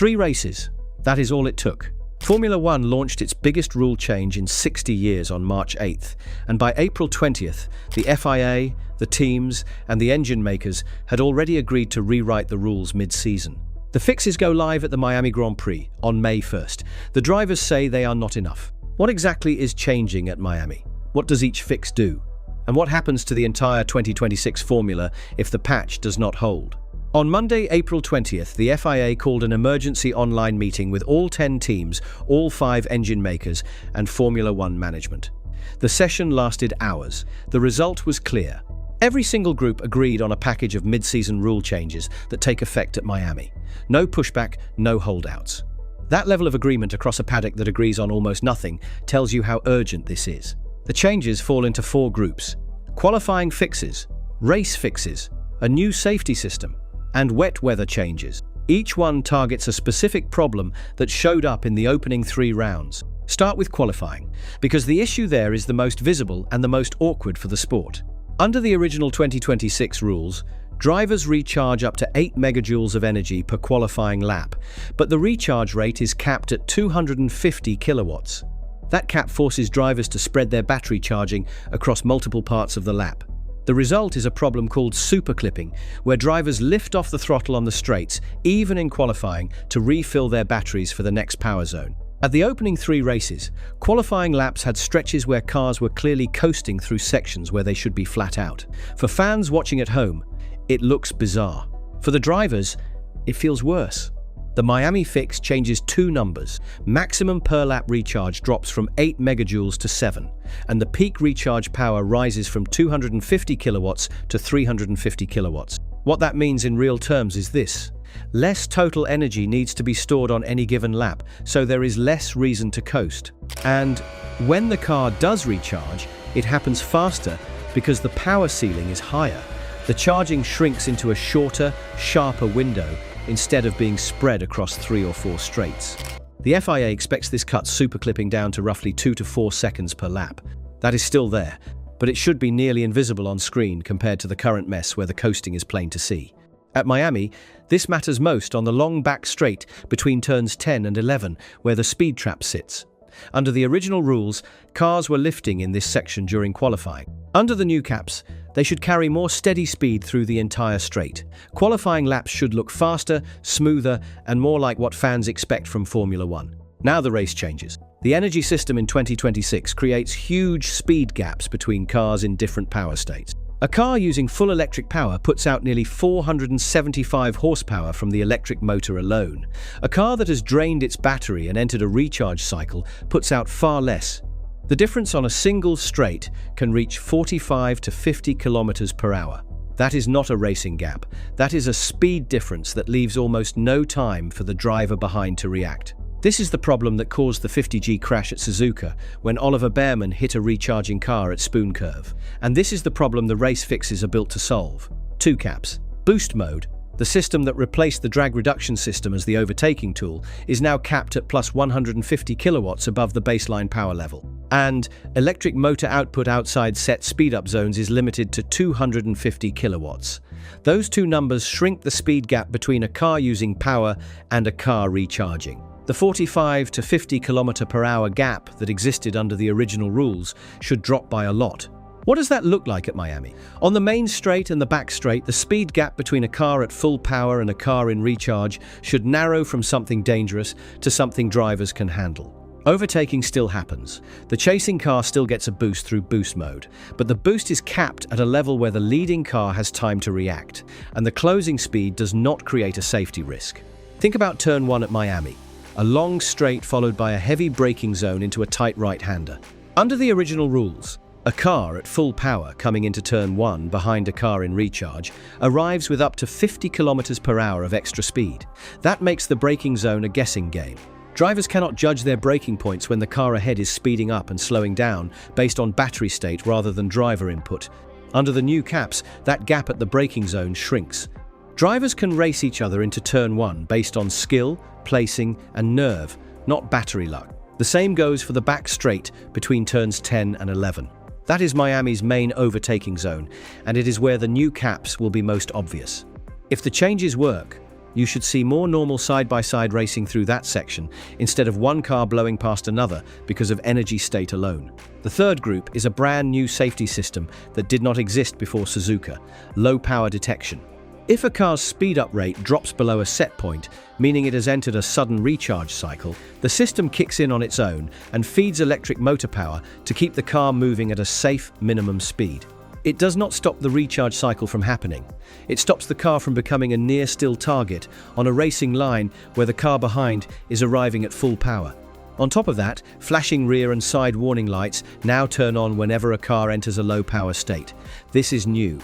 3 races. That is all it took. Formula One launched its biggest rule change in 60 years on March 8th, and by April 20th, the FIA, the teams, and the engine makers had already agreed to rewrite the rules mid-season. The fixes go live at the Miami Grand Prix on May 1st. The drivers say they are not enough. What exactly is changing at Miami? What does each fix do? And what happens to the entire 2026 formula if the patch does not hold? On Monday, April 20th, the FIA called an emergency online meeting with all 10 teams, all 5 engine makers, and Formula One management. The session lasted hours. The result was clear. Every single group agreed on a package of mid-season rule changes that take effect at Miami. No pushback, no holdouts. That level of agreement across a paddock that agrees on almost nothing tells you how urgent this is. The changes fall into 4 groups: qualifying fixes, race fixes, a new safety system, and wet weather changes. Each one targets a specific problem that showed up in the opening 3 rounds. Start with qualifying, because the issue there is the most visible and the most awkward for the sport. Under the original 2026 rules, drivers recharge up to 8 megajoules of energy per qualifying lap, but the recharge rate is capped at 250 kilowatts. That cap forces drivers to spread their battery charging across multiple parts of the lap. The result is a problem called super clipping, where drivers lift off the throttle on the straights, even in qualifying, to refill their batteries for the next power zone. At the opening 3 races, qualifying laps had stretches where cars were clearly coasting through sections where they should be flat out. For fans watching at home, it looks bizarre. For the drivers, it feels worse. The Miami fix changes 2 numbers. Maximum per lap recharge drops from 8 megajoules to 7, and the peak recharge power rises from 250 kilowatts to 350 kilowatts. What that means in real terms is this: less total energy needs to be stored on any given lap, so there is less reason to coast. And when the car does recharge, it happens faster because the power ceiling is higher. The charging shrinks into a shorter, sharper window instead of being spread across 3 or 4 straights. The FIA expects this cuts super clipping down to roughly 2 to 4 seconds per lap. That is still there, but it should be nearly invisible on screen compared to the current mess where the coasting is plain to see. At Miami, this matters most on the long back straight between turns 10 and 11, where the speed trap sits. Under the original rules, cars were lifting in this section during qualifying. Under the new caps, they should carry more steady speed through the entire straight. Qualifying laps should look faster, smoother, and more like what fans expect from Formula One. Now the race changes. The energy system in 2026 creates huge speed gaps between cars in different power states. A car using full electric power puts out nearly 475 horsepower from the electric motor alone. A car that has drained its battery and entered a recharge cycle puts out far less. The difference on a single straight can reach 45 to 50 kilometers per hour. That is not a racing gap. That is a speed difference that leaves almost no time for the driver behind to react. This is the problem that caused the 50G crash at Suzuka when Oliver Bearman hit a recharging car at Spoon Curve. And this is the problem the race fixes are built to solve. 2 caps. Boost mode, the system that replaced the drag reduction system as the overtaking tool, is now capped at plus 150 kilowatts above the baseline power level. And electric motor output outside set speed-up zones is limited to 250 kilowatts. Those 2 numbers shrink the speed gap between a car using power and a car recharging. The 45 to 50 km per hour gap that existed under the original rules should drop by a lot. What does that look like at Miami? On the main straight and the back straight, the speed gap between a car at full power and a car in recharge should narrow from something dangerous to something drivers can handle. Overtaking still happens. The chasing car still gets a boost through boost mode, but the boost is capped at a level where the leading car has time to react, and the closing speed does not create a safety risk. Think about turn 1 at Miami. A long straight followed by a heavy braking zone into a tight right-hander. Under the original rules, a car at full power coming into turn 1 behind a car in recharge arrives with up to 50 kilometers per hour of extra speed. That makes the braking zone a guessing game. Drivers cannot judge their braking points when the car ahead is speeding up and slowing down based on battery state rather than driver input. Under the new caps, that gap at the braking zone shrinks. Drivers can race each other into turn 1 based on skill, placing, and nerve, not battery luck. The same goes for the back straight between turns 10 and 11. That is Miami's main overtaking zone, and it is where the new caps will be most obvious. If the changes work, You should see more normal side-by-side racing through that section, instead of one car blowing past another because of energy state alone. The third group is a brand new safety system that did not exist before Suzuka: low power detection. If a car's speed-up rate drops below a set point, meaning it has entered a sudden recharge cycle, the system kicks in on its own and feeds electric motor power to keep the car moving at a safe minimum speed. It does not stop the recharge cycle from happening. It stops the car from becoming a near-still target on a racing line where the car behind is arriving at full power. On top of that, flashing rear and side warning lights now turn on whenever a car enters a low-power state. This is new.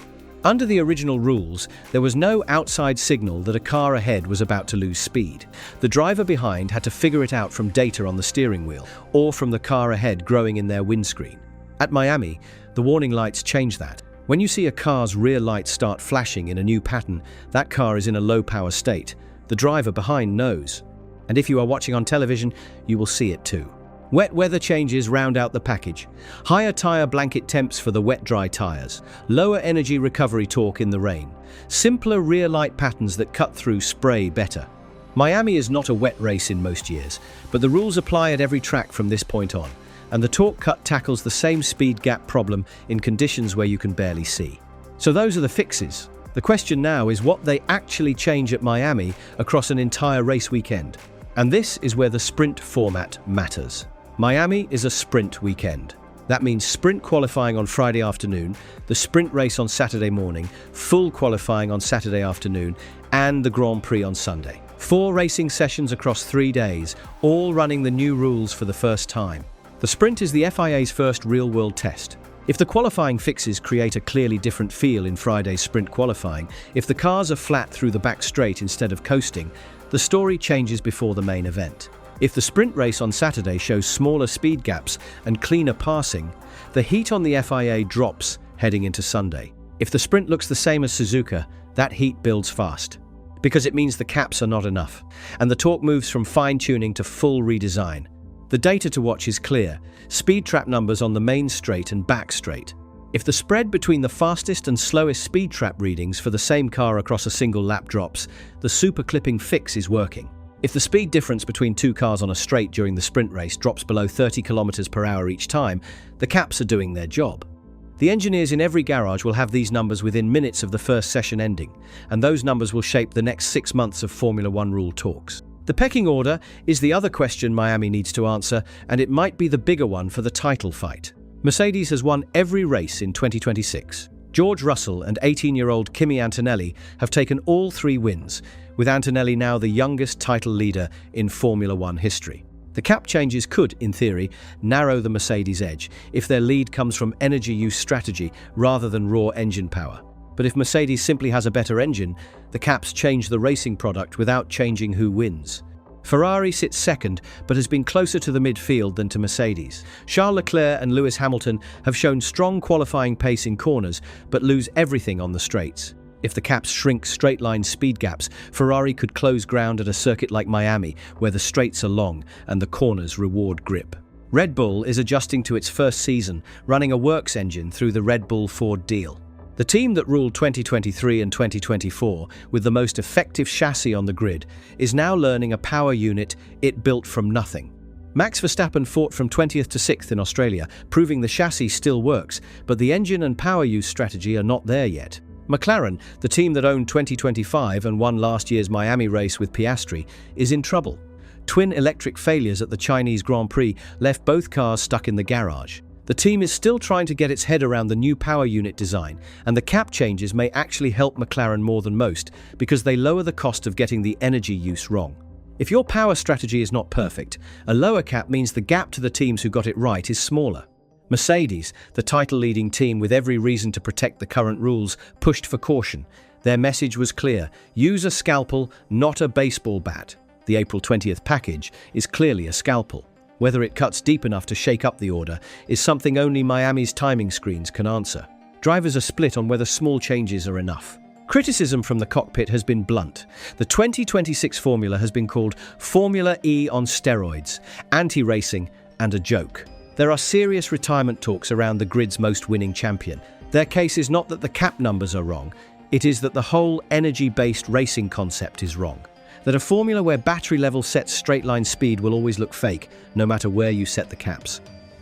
Under the original rules, there was no outside signal that a car ahead was about to lose speed. The driver behind had to figure it out from data on the steering wheel or from the car ahead growing in their windscreen. At Miami, the warning lights change that. When you see a car's rear lights start flashing in a new pattern, that car is in a low-power state. The driver behind knows. And if you are watching on television, you will see it too. Wet weather changes round out the package. Higher tyre blanket temps for the wet-dry tyres. Lower energy recovery torque in the rain. Simpler rear light patterns that cut through spray better. Miami is not a wet race in most years, but the rules apply at every track from this point on, and the torque cut tackles the same speed gap problem in conditions where you can barely see. So those are the fixes. The question now is what they actually change at Miami across an entire race weekend. And this is where the sprint format matters. Miami is a sprint weekend. That means sprint qualifying on Friday afternoon, the sprint race on Saturday morning, full qualifying on Saturday afternoon, and the Grand Prix on Sunday. 4 racing sessions across 3 days, all running the new rules for the first time. The sprint is the FIA's first real-world test. If the qualifying fixes create a clearly different feel in Friday's sprint qualifying, if the cars are flat through the back straight instead of coasting, the story changes before the main event. If the sprint race on Saturday shows smaller speed gaps and cleaner passing, the heat on the FIA drops heading into Sunday. If the sprint looks the same as Suzuka, that heat builds fast, because it means the caps are not enough, and the torque moves from fine-tuning to full redesign. The data to watch is clear: speed trap numbers on the main straight and back straight. If the spread between the fastest and slowest speed trap readings for the same car across a single lap drops, the super clipping fix is working. If the speed difference between 2 cars on a straight during the sprint race drops below 30 km/h each time, the caps are doing their job. The engineers in every garage will have these numbers within minutes of the first session ending, and those numbers will shape the next 6 months of Formula One rule talks. The pecking order is the other question Miami needs to answer, and it might be the bigger one for the title fight. Mercedes has won every race in 2026. George Russell and 18-year-old Kimi Antonelli have taken all 3 wins, with Antonelli now the youngest title leader in Formula One history. The cap changes could, in theory, narrow the Mercedes edge if their lead comes from energy use strategy rather than raw engine power. But if Mercedes simply has a better engine, the caps change the racing product without changing who wins. Ferrari sits second, but has been closer to the midfield than to Mercedes. Charles Leclerc and Lewis Hamilton have shown strong qualifying pace in corners, but lose everything on the straights. If the caps shrink straight-line speed gaps, Ferrari could close ground at a circuit like Miami, where the straights are long and the corners reward grip. Red Bull is adjusting to its first season, running a works engine through the Red Bull-Ford deal. The team that ruled 2023 and 2024 with the most effective chassis on the grid is now learning a power unit it built from nothing. Max Verstappen fought from 20th to 6th in Australia, proving the chassis still works, but the engine and power use strategy are not there yet. McLaren, the team that owned 2025 and won last year's Miami race with Piastri, is in trouble. Twin electric failures at the Chinese Grand Prix left both cars stuck in the garage. The team is still trying to get its head around the new power unit design, and the cap changes may actually help McLaren more than most because they lower the cost of getting the energy use wrong. If your power strategy is not perfect, a lower cap means the gap to the teams who got it right is smaller. Mercedes, the title-leading team with every reason to protect the current rules, pushed for caution. Their message was clear: use a scalpel, not a baseball bat. The April 20th package is clearly a scalpel. Whether it cuts deep enough to shake up the order is something only Miami's timing screens can answer. Drivers are split on whether small changes are enough. Criticism from the cockpit has been blunt. The 2026 formula has been called Formula E on steroids, anti-racing, and a joke. There are serious retirement talks around the grid's most winning champion. Their case is not that the cap numbers are wrong, It is that the whole energy-based racing concept is wrong. That a formula where battery level sets straight-line speed will always look fake, no matter where you set the caps.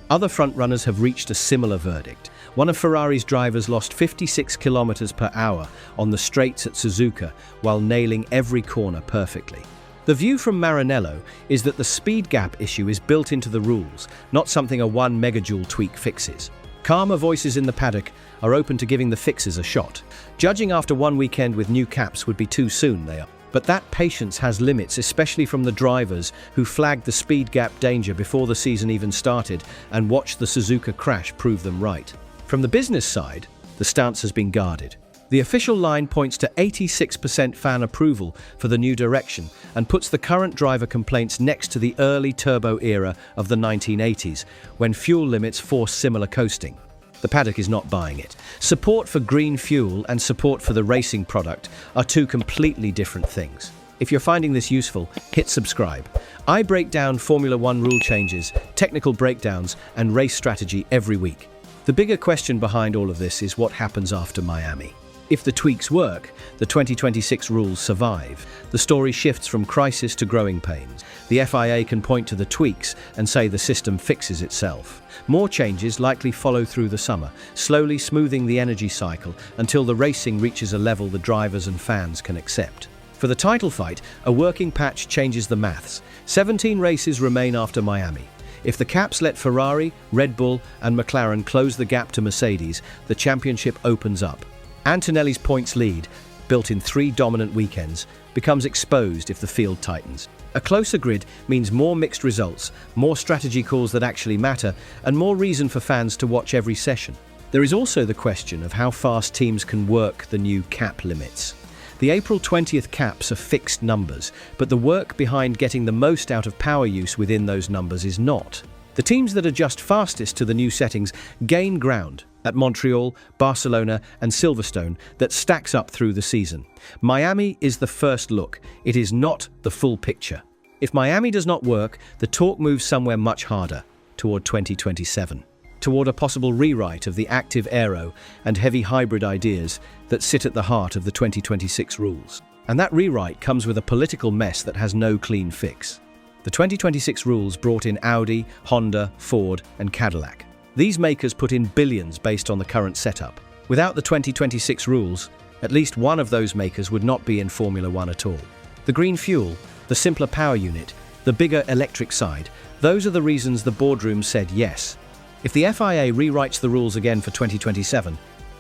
Other frontrunners have reached a similar verdict. One of Ferrari's drivers lost 56 kilometers per hour on the straights at Suzuka while nailing every corner perfectly. The view from Maranello is that the speed gap issue is built into the rules, not something a 1 megajoule tweak fixes. Calmer voices in the paddock are open to giving the fixes a shot. Judging after one weekend with new caps would be too soon, they are. But that patience has limits, especially from the drivers who flagged the speed gap danger before the season even started and watched the Suzuka crash prove them right. From the business side, the stance has been guarded. The official line points to 86% fan approval for the new direction and puts the current driver complaints next to the early turbo era of the 1980s, when fuel limits forced similar coasting. The paddock is not buying it. Support for green fuel and support for the racing product are two completely different things. If you're finding this useful, hit subscribe. I break down Formula One rule changes, technical breakdowns, and race strategy every week. The bigger question behind all of this is what happens after Miami. If the tweaks work, the 2026 rules survive. The story shifts from crisis to growing pains. The FIA can point to the tweaks and say the system fixes itself. More changes likely follow through the summer, slowly smoothing the energy cycle until the racing reaches a level the drivers and fans can accept. For the title fight, a working patch changes the maths. 17 races remain after Miami. If the caps let Ferrari, Red Bull, and McLaren close the gap to Mercedes, the championship opens up. Antonelli's points lead, built in 3 dominant weekends, becomes exposed if the field tightens. A closer grid means more mixed results, more strategy calls that actually matter, and more reason for fans to watch every session. There is also the question of how fast teams can work the new cap limits. The April 20th caps are fixed numbers, but the work behind getting the most out of power use within those numbers is not. The teams that adjust fastest to the new settings gain ground at Montreal, Barcelona, and Silverstone that stacks up through the season. Miami is the first look. It is not the full picture. If Miami does not work, the talk moves somewhere much harder, toward 2027, toward a possible rewrite of the active aero and heavy hybrid ideas that sit at the heart of the 2026 rules. And that rewrite comes with a political mess that has no clean fix. The 2026 rules brought in Audi, Honda, Ford, and Cadillac. These makers put in billions based on the current setup. Without the 2026 rules, at least one of those makers would not be in Formula One at all. The green fuel, the simpler power unit, the bigger electric side, those are the reasons the boardroom said yes. If the FIA rewrites the rules again for 2027,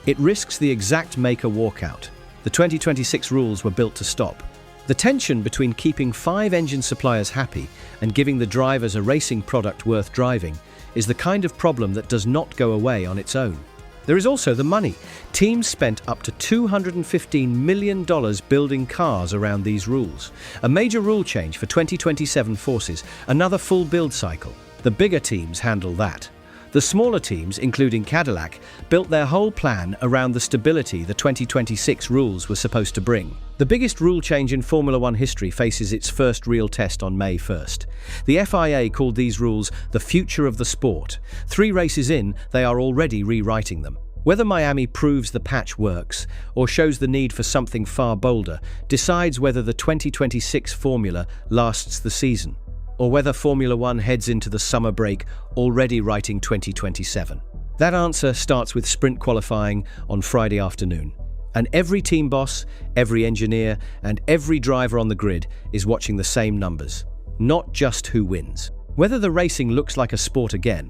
it risks the exact maker walkout. The 2026 rules were built to stop. The tension between keeping 5 engine suppliers happy and giving the drivers a racing product worth driving is the kind of problem that does not go away on its own. There is also the money. Teams spent up to $215 million building cars around these rules. A major rule change for 2027 forces another full build cycle. The bigger teams handle that. The smaller teams, including Cadillac, built their whole plan around the stability the 2026 rules were supposed to bring. The biggest rule change in Formula One history faces its first real test on May 1st. The FIA called these rules the future of the sport. 3 races in, they are already rewriting them. Whether Miami proves the patch works or shows the need for something far bolder decides whether the 2026 formula lasts the season, or whether Formula One heads into the summer break already writing 2027. That answer starts with sprint qualifying on Friday afternoon. And every team boss, every engineer, and every driver on the grid is watching the same numbers, not just who wins. Whether the racing looks like a sport again,